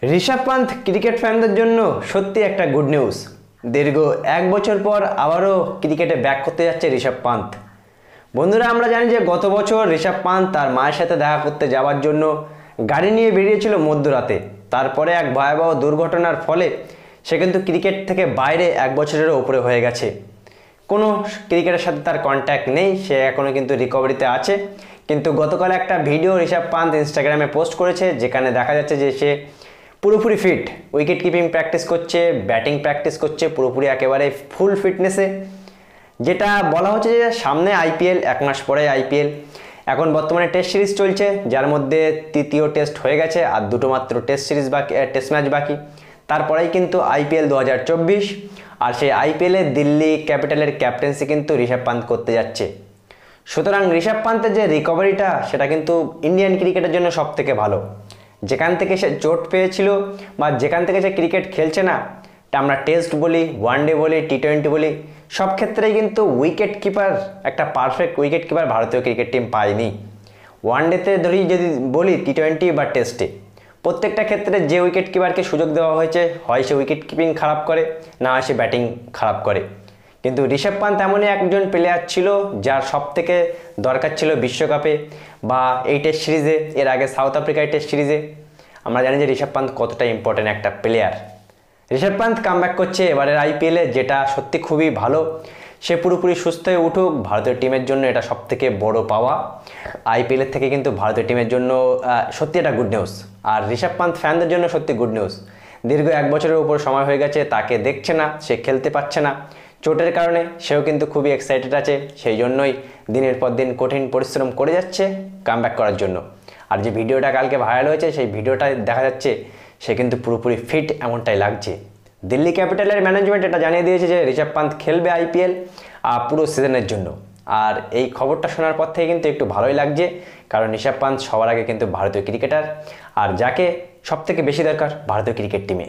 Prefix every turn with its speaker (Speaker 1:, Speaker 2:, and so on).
Speaker 1: ঋষভ পান্থ cricket ফ্যানদের জন্য সত্যি একটা গুড নিউজ। দীর্ঘ এক বছর পর আবারও ক্রিকেটে ব্যাক করতে যাচ্ছে ঋষভ পান্থ। বন্ধুরা, আমরা জানি যে গত বছর ঋষভ পান্থ তার মায়ের সাথে দেখা করতে যাওয়ার জন্য গাড়ি নিয়ে বেরিয়েছিল মধ্যরাতে। তারপরে এক ভয়াবহ দুর্ঘটনার ফলে সে কিন্তু ক্রিকেট থেকে বাইরে এক বছরেরও উপরে হয়ে গেছে। কোনো ক্রিকেটের সাথে তার কন্ট্যাক্ট নেই, সে এখনও কিন্তু রিকভারিতে আছে। কিন্তু গতকাল একটা ভিডিও ঋষভ পান্থ ইনস্টাগ্রামে পোস্ট করেছে, যেখানে দেখা যাচ্ছে যে সে পুরোপুরি ফিট, উইকেট কিপিং প্র্যাকটিস করছে, ব্যাটিং প্র্যাকটিস করছে, পুরোপুরি একেবারে ফুল ফিটনেসে। যেটা বলা হচ্ছে যে সামনে আইপিএল, এক মাস পরে আইপিএল। এখন বর্তমানে টেস্ট সিরিজ চলছে, যার মধ্যে তৃতীয় টেস্ট হয়ে গেছে, আর দুটো মাত্র টেস্ট সিরিজ বাকি, টেস্ট ম্যাচ বাকি। তারপরেই কিন্তু আইপিএল 2024, আর সেই আইপিএলে দিল্লি ক্যাপিটালের ক্যাপ্টেন্সি কিন্তু ঋষভ পান্থ করতে যাচ্ছে। সুতরাং ঋষভ পান্থের যে রিকভারিটা, সেটা কিন্তু ইন্ডিয়ান ক্রিকেটের জন্য সব থেকে ভালো। যেখান থেকে সে চোট পেয়েছিল বা যেখান থেকে সে ক্রিকেট খেলছে না, আমরা টেস্ট বলি, ওয়ানডে বলি, টি20 বলি, সব ক্ষেত্রেই কিন্তু উইকেট কিপার, একটা পারফেক্ট উইকেট কিপার ভারতীয় ক্রিকেট টিম পায়নি। ওয়ানডেতে ধরি যদি বলি, টি20 বা টেস্টে, প্রত্যেকটা ক্ষেত্রে যে উইকেট কিপারকে সুযোগ দেওয়া হয়েছে, হয় সে উইকেট কিপিং খারাপ করে, না হয় সে ব্যাটিং খারাপ করে। কিন্তু ঋষভ পান্থ এমনই একজন প্লেয়ার ছিল যার সব থেকে দরকার ছিল বিশ্বকাপে বা এই টেস্ট সিরিজে, এর আগে সাউথ আফ্রিকায় টেস্ট সিরিজে। আমরা জানি যে ঋষভ পান্থ কতটা ইম্পর্টেন্ট একটা প্লেয়ার। ঋষভ পান্থ কামব্যাক করছে এবারের আইপিএলে, যেটা সত্যি খুবই ভালো। সে পুরোপুরি সুস্থ হয়ে উঠুক, ভারতীয় টিমের জন্য এটা সব থেকে বড় পাওয়া। আইপিএলের থেকে কিন্তু ভারতীয় টিমের জন্য সত্যি এটা গুড নিউজ, আর ঋষভ পান্থ ফ্যানদের জন্য সত্যি গুড নিউজ। দীর্ঘ এক বছরের উপর সময় হয়ে গেছে, তাকে দেখছে না, সে খেলতে পারছে না চোটের কারণে। সেও কিন্তু খুবই এক্সাইটেড আছে, সেই জন্যই দিনের পর দিন কঠিন পরিশ্রম করে যাচ্ছে কামব্যাক করার জন্য। আর যে ভিডিওটা কালকে ভাইরাল হয়েছে, সেই ভিডিওটায় দেখা যাচ্ছে সে কিন্তু পুরোপুরি ফিট, এমনটাই লাগছে। দিল্লি ক্যাপিটালের ম্যানেজমেন্ট এটা জানিয়ে দিয়েছে যে ঋষভ পান্থ খেলবে আইপিএল পুরো সিজনের জন্য। আর এই খবরটা শোনার পর থেকে কিন্তু একটু ভালোই লাগছে, কারণ ঋষভ পান্থ সবার আগে কিন্তু ভারতীয় ক্রিকেটার, আর যাকে সব থেকে বেশি দরকার ভারতীয় ক্রিকেট টিমে।